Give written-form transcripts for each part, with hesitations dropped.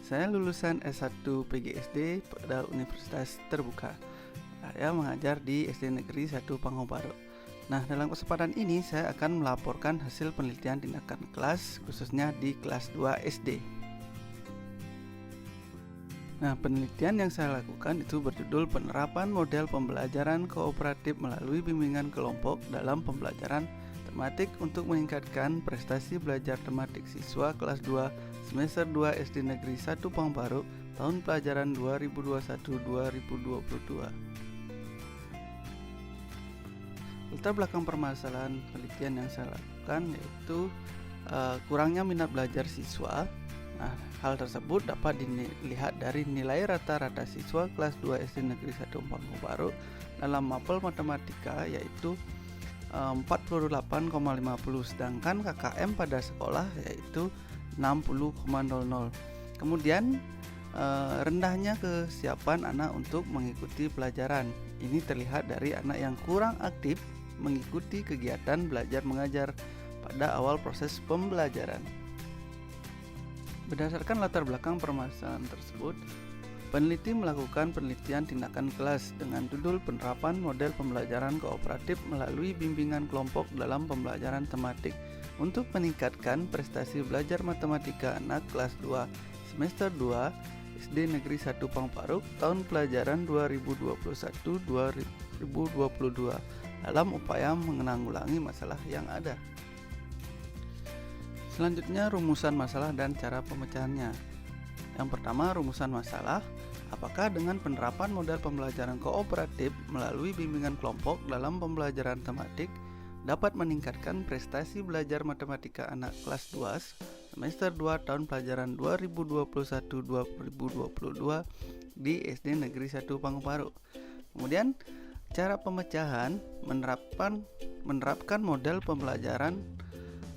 Saya lulusan S1 PGSD pada Universitas Terbuka. Saya mengajar di SD Negeri 1 Pangobaru. Nah, dalam kesempatan ini saya akan melaporkan hasil penelitian tindakan kelas, khususnya di kelas 2 SD. Nah, penelitian yang saya lakukan itu berjudul penerapan model pembelajaran kooperatif melalui bimbingan kelompok dalam pembelajaran tematik untuk meningkatkan prestasi belajar tematik siswa kelas 2 semester 2 SD Negeri 1 Pangobaru tahun pelajaran 2021-2022. Latar belakang permasalahan penelitian yang saya lakukan yaitu kurangnya minat belajar siswa. Nah, hal tersebut dapat dilihat dari nilai rata-rata siswa kelas 2 SD Negeri 1 Pangobaru dalam mapel matematika yaitu 48,50, sedangkan KKM pada sekolah yaitu 60,00. Kemudian rendahnya kesiapan anak untuk mengikuti pelajaran. Ini terlihat dari anak yang kurang aktif mengikuti kegiatan belajar mengajar pada awal proses pembelajaran. Berdasarkan latar belakang permasalahan tersebut, peneliti melakukan penelitian tindakan kelas dengan judul penerapan model pembelajaran kooperatif melalui bimbingan kelompok dalam pembelajaran tematik untuk meningkatkan prestasi belajar matematika anak kelas 2 semester 2 SD Negeri 1 Pangobaru tahun pelajaran 2021-2022 dalam upaya menanggulangi masalah yang ada. Selanjutnya, rumusan masalah dan cara pemecahannya. Yang pertama, rumusan masalah. Apakah dengan penerapan model pembelajaran kooperatif melalui bimbingan kelompok dalam pembelajaran tematik dapat meningkatkan prestasi belajar matematika anak kelas 2 semester 2 tahun pelajaran 2021-2022 di SD Negeri 1 Pangobaru. Kemudian, cara pemecahan menerapkan model pembelajaran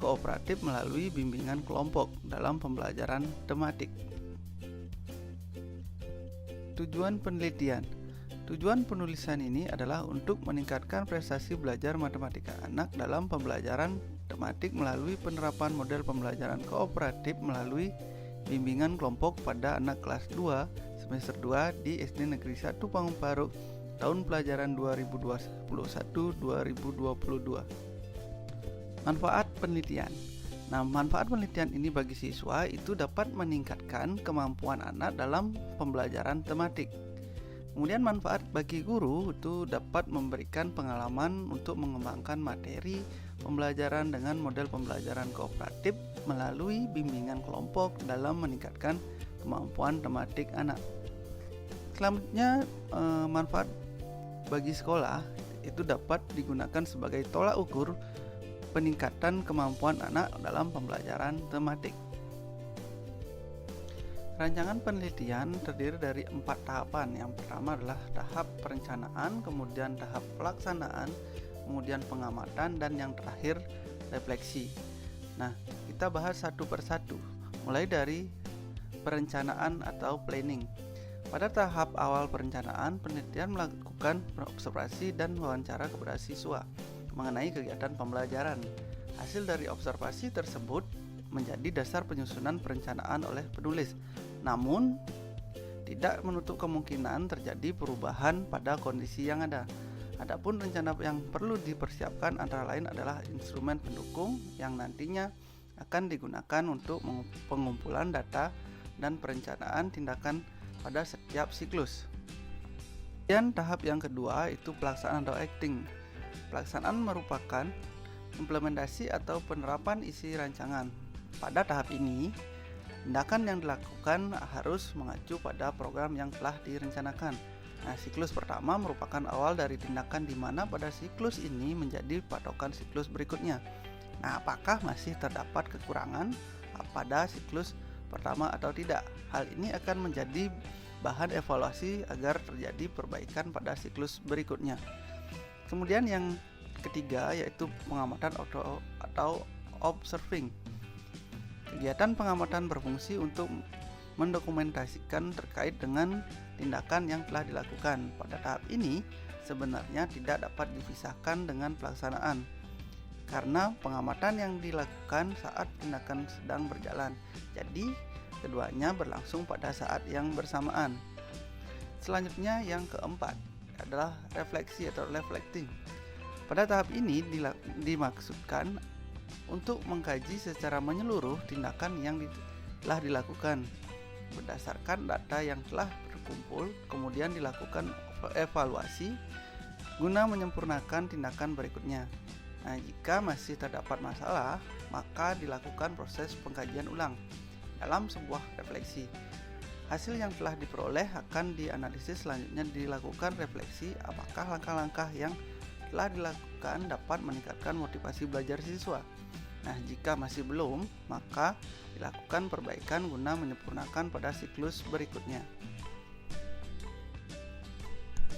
kooperatif melalui bimbingan kelompok dalam pembelajaran tematik. Tujuan penelitian. Tujuan penulisan ini adalah untuk meningkatkan prestasi belajar matematika anak dalam pembelajaran tematik melalui penerapan model pembelajaran kooperatif melalui bimbingan kelompok pada anak kelas 2 semester 2 di SD Negeri 1 Pangobaru tahun pelajaran 2021-2022. Manfaat penelitian. Nah, manfaat penelitian ini bagi siswa itu dapat meningkatkan kemampuan anak dalam pembelajaran tematik. Kemudian manfaat bagi guru itu dapat memberikan pengalaman untuk mengembangkan materi pembelajaran dengan model pembelajaran kooperatif melalui bimbingan kelompok dalam meningkatkan kemampuan tematik anak. Selanjutnya, manfaat bagi sekolah itu dapat digunakan sebagai tolak ukur peningkatan kemampuan anak dalam pembelajaran tematik. Rancangan penelitian terdiri dari 4 tahapan. Yang pertama adalah tahap perencanaan, kemudian tahap pelaksanaan, kemudian pengamatan, dan yang terakhir refleksi. Nah, kita bahas satu persatu, mulai dari perencanaan atau planning. Pada tahap awal perencanaan, penelitian melakukan observasi dan wawancara kepada siswa mengenai kegiatan pembelajaran. Hasil dari observasi tersebut menjadi dasar penyusunan perencanaan oleh penulis. Namun, tidak menutup kemungkinan terjadi perubahan pada kondisi yang ada. Adapun rencana yang perlu dipersiapkan antara lain adalah instrumen pendukung yang nantinya akan digunakan untuk pengumpulan data dan perencanaan tindakan pada setiap siklus. Dan tahap yang kedua itu pelaksanaan atau acting. Pelaksanaan merupakan implementasi atau penerapan isi rancangan. Pada tahap ini, tindakan yang dilakukan harus mengacu pada program yang telah direncanakan. Nah, siklus pertama merupakan awal dari tindakan di mana pada siklus ini menjadi patokan siklus berikutnya. Nah, apakah masih terdapat kekurangan pada siklus pertama atau tidak? Hal ini akan menjadi bahan evaluasi agar terjadi perbaikan pada siklus berikutnya. Kemudian yang ketiga yaitu pengamatan atau observing. Kegiatan pengamatan berfungsi untuk mendokumentasikan terkait dengan tindakan yang telah dilakukan. Pada tahap ini sebenarnya tidak dapat dipisahkan dengan pelaksanaan, karena pengamatan yang dilakukan saat tindakan sedang berjalan. Jadi keduanya berlangsung pada saat yang bersamaan. Selanjutnya yang keempat adalah refleksi atau reflecting. Pada tahap ini dimaksudkan untuk mengkaji secara menyeluruh tindakan yang telah dilakukan. Berdasarkan data yang telah berkumpul, kemudian dilakukan evaluasi guna menyempurnakan tindakan berikutnya. Nah, jika masih terdapat masalah, maka dilakukan proses pengkajian ulang dalam sebuah refleksi. Hasil yang telah diperoleh akan dianalisis, selanjutnya dilakukan refleksi apakah langkah-langkah yang telah dilakukan dapat meningkatkan motivasi belajar siswa. Nah, jika masih belum, maka dilakukan perbaikan guna menyempurnakan pada siklus berikutnya.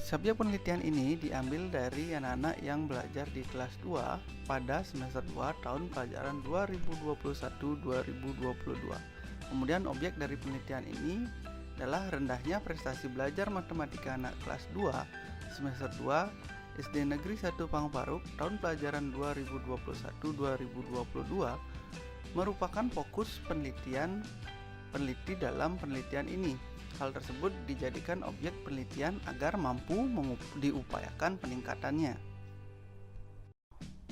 Subjek penelitian ini diambil dari anak-anak yang belajar di kelas 2 pada semester 2 tahun pelajaran 2021-2022. Kemudian objek dari penelitian ini adalah rendahnya prestasi belajar matematika anak kelas 2 semester 2 SD Negeri 1 Parangparuk tahun pelajaran 2021-2022 merupakan fokus peneliti dalam penelitian ini. Hal tersebut dijadikan objek penelitian agar mampu diupayakan peningkatannya.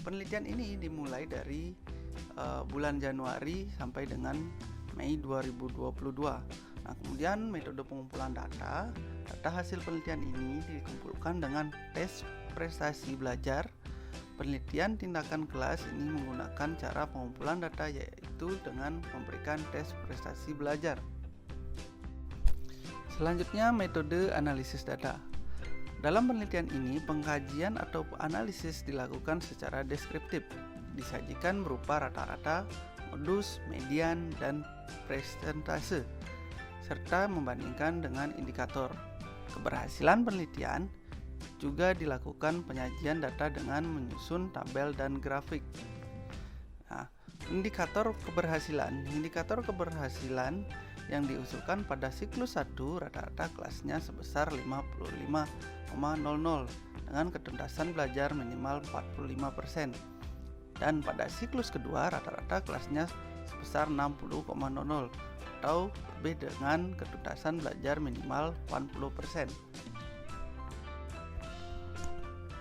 Penelitian ini dimulai dari bulan Januari sampai dengan Mei 2022. Nah, kemudian metode pengumpulan data hasil penelitian ini dikumpulkan dengan tes prestasi belajar. Penelitian tindakan kelas ini menggunakan cara pengumpulan data, yaitu dengan memberikan tes prestasi belajar. Selanjutnya, metode analisis data. Dalam penelitian ini, pengkajian atau analisis dilakukan secara deskriptif, disajikan berupa rata-rata, modus, median, dan persentase, serta membandingkan dengan indikator. Keberhasilan penelitian juga dilakukan penyajian data dengan menyusun tabel dan grafik. Nah, indikator keberhasilan yang diusulkan pada siklus 1 rata-rata kelasnya sebesar 55,00 dengan ketuntasan belajar minimal 45%, dan pada siklus kedua rata-rata kelasnya sebesar 60,00 atau lebih dengan ketuntasan belajar minimal 80%.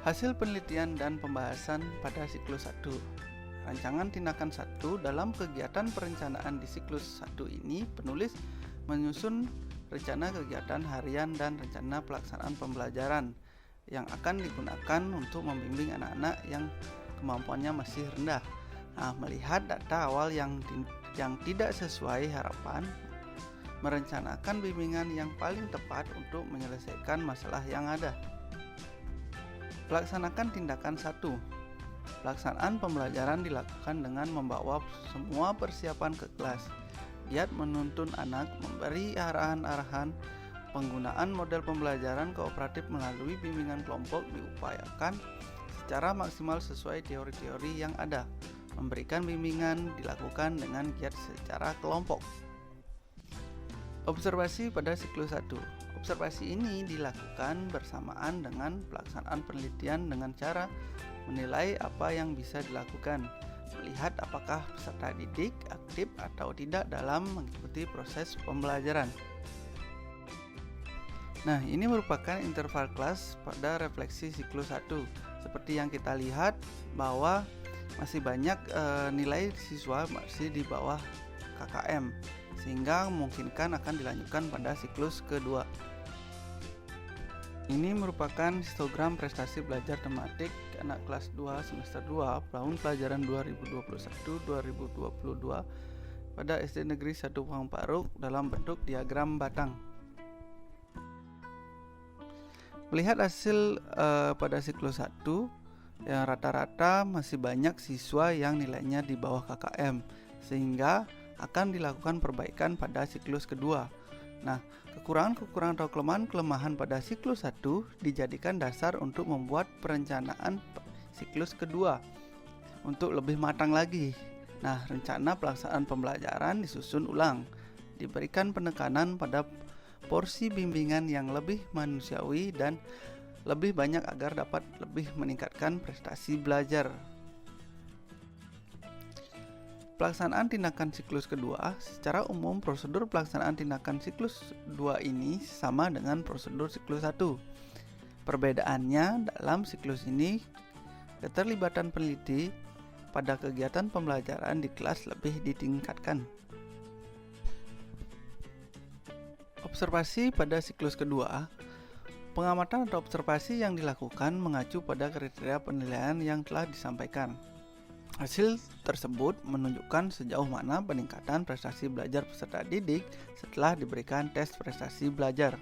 Hasil penelitian dan pembahasan pada siklus 1. Rancangan tindakan 1 dalam kegiatan perencanaan di siklus 1 ini, penulis menyusun rencana kegiatan harian dan rencana pelaksanaan pembelajaran yang akan digunakan untuk membimbing anak-anak yang kemampuannya masih rendah. Nah, melihat data awal yang tidak sesuai harapan, merencanakan bimbingan yang paling tepat untuk menyelesaikan masalah yang ada. Pelaksanakan tindakan 1. Pelaksanaan pembelajaran dilakukan dengan membawa semua persiapan ke kelas. Giat menuntun anak, memberi arahan-arahan, penggunaan model pembelajaran kooperatif melalui bimbingan kelompok diupayakan secara maksimal sesuai teori-teori yang ada. Memberikan bimbingan dilakukan dengan giat secara kelompok. Observasi pada siklus 1. Observasi ini dilakukan bersamaan dengan pelaksanaan penelitian dengan cara menilai apa yang bisa dilakukan, melihat apakah peserta didik aktif atau tidak dalam mengikuti proses pembelajaran. Nah, ini merupakan interval kelas pada refleksi siklus 1. Seperti yang kita lihat bahwa masih banyak nilai siswa masih di bawah KKM, sehingga memungkinkan akan dilanjutkan pada siklus kedua. Ini merupakan histogram prestasi belajar tematik anak kelas 2 semester 2 tahun pelajaran 2021-2022 pada SD Negeri 1 Parangparuk dalam bentuk diagram batang. Melihat hasil pada siklus 1, yang rata-rata masih banyak siswa yang nilainya di bawah KKM, sehingga akan dilakukan perbaikan pada siklus kedua. Nah, kekurangan atau kelemahan pada siklus 1 dijadikan dasar untuk membuat perencanaan siklus kedua untuk lebih matang lagi. Nah, rencana pelaksanaan pembelajaran disusun ulang, diberikan penekanan pada porsi bimbingan yang lebih manusiawi dan lebih banyak agar dapat lebih meningkatkan prestasi belajar. pelaksanaan tindakan siklus kedua, secara umum prosedur pelaksanaan tindakan siklus 2 ini sama dengan prosedur siklus 1. Perbedaannya dalam siklus ini, keterlibatan peneliti pada kegiatan pembelajaran di kelas lebih ditingkatkan. Observasi pada siklus kedua, pengamatan atau observasi yang dilakukan mengacu pada kriteria penilaian yang telah disampaikan. Hasil tersebut menunjukkan sejauh mana peningkatan prestasi belajar peserta didik setelah diberikan tes prestasi belajar.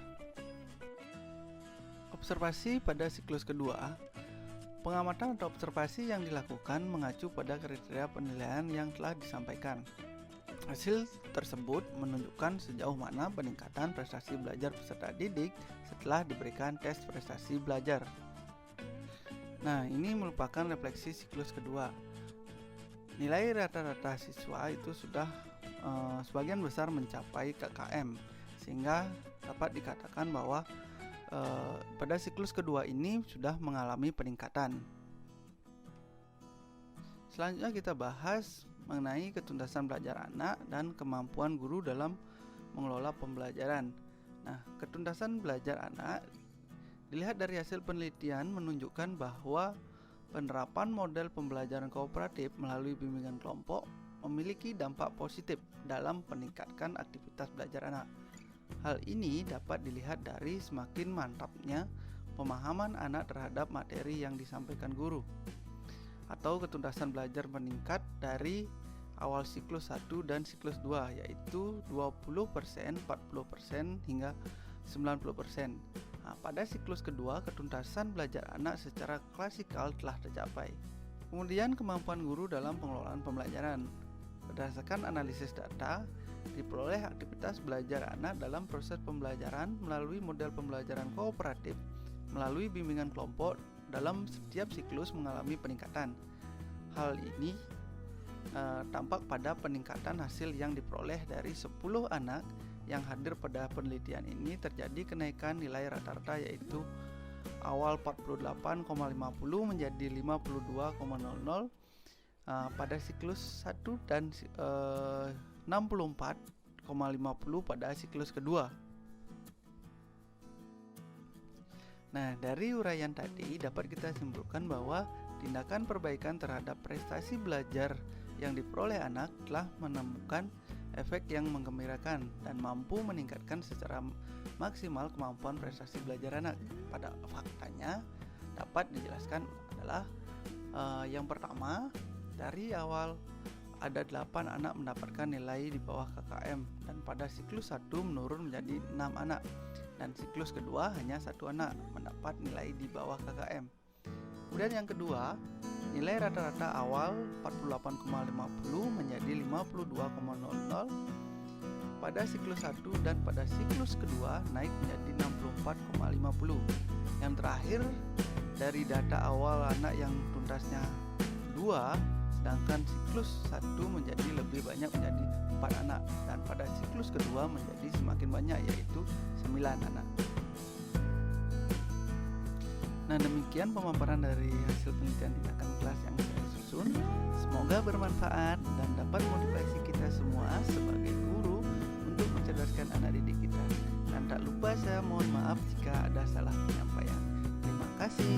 Observasi pada siklus kedua, pengamatan atau observasi yang dilakukan mengacu pada kriteria penilaian yang telah disampaikan. Hasil tersebut menunjukkan sejauh mana peningkatan prestasi belajar peserta didik setelah diberikan tes prestasi belajar. Nah, ini merupakan refleksi siklus kedua. Nilai rata-rata siswa itu sudah sebagian besar mencapai KKM, sehingga dapat dikatakan bahwa pada siklus kedua ini sudah mengalami peningkatan. Selanjutnya kita bahas mengenai ketuntasan belajar anak dan kemampuan guru dalam mengelola pembelajaran. Nah, ketuntasan belajar anak dilihat dari hasil penelitian menunjukkan bahwa penerapan model pembelajaran kooperatif melalui bimbingan kelompok memiliki dampak positif dalam meningkatkan aktivitas belajar anak. Hal ini dapat dilihat dari semakin mantapnya pemahaman anak terhadap materi yang disampaikan guru, atau ketuntasan belajar meningkat dari awal siklus 1 dan siklus 2, yaitu 20%, 40% hingga 90%. Nah, pada siklus kedua, ketuntasan belajar anak secara klasikal telah tercapai. Kemudian kemampuan guru dalam pengelolaan pembelajaran. Berdasarkan analisis data, diperoleh aktivitas belajar anak dalam proses pembelajaran melalui model pembelajaran kooperatif melalui bimbingan kelompok dalam setiap siklus mengalami peningkatan. Hal ini tampak pada peningkatan hasil yang diperoleh dari 10 anak yang hadir pada penelitian ini. Terjadi kenaikan nilai rata-rata, yaitu awal 48,50 menjadi 52,00 pada siklus 1 dan 64,50 pada siklus kedua. Nah, dari uraian tadi dapat kita simpulkan bahwa tindakan perbaikan terhadap prestasi belajar yang diperoleh anak telah menemukan efek yang menggembirakan dan mampu meningkatkan secara maksimal kemampuan prestasi belajar anak. Pada faktanya dapat dijelaskan adalah yang pertama, dari awal ada 8 anak mendapatkan nilai di bawah KKM, dan pada siklus 1 menurun menjadi 6 anak, dan siklus kedua hanya 1 anak mendapat nilai di bawah KKM. Kemudian yang kedua, nilai rata-rata awal 48,50 menjadi 52,00 pada siklus 1, dan pada siklus kedua naik menjadi 64,50. Yang terakhir, dari data awal anak yang tuntasnya 2, sedangkan siklus 1 menjadi lebih banyak menjadi 4 anak, dan pada siklus kedua menjadi semakin banyak, yaitu 9 anak. Nah, demikian pemaparan dari hasil penelitian tindakan kelas yang saya susun. Semoga bermanfaat dan dapat motivasi kita semua sebagai guru untuk mencerdaskan anak didik kita. Dan tak lupa saya mohon maaf jika ada salah penyampaian. Terima kasih.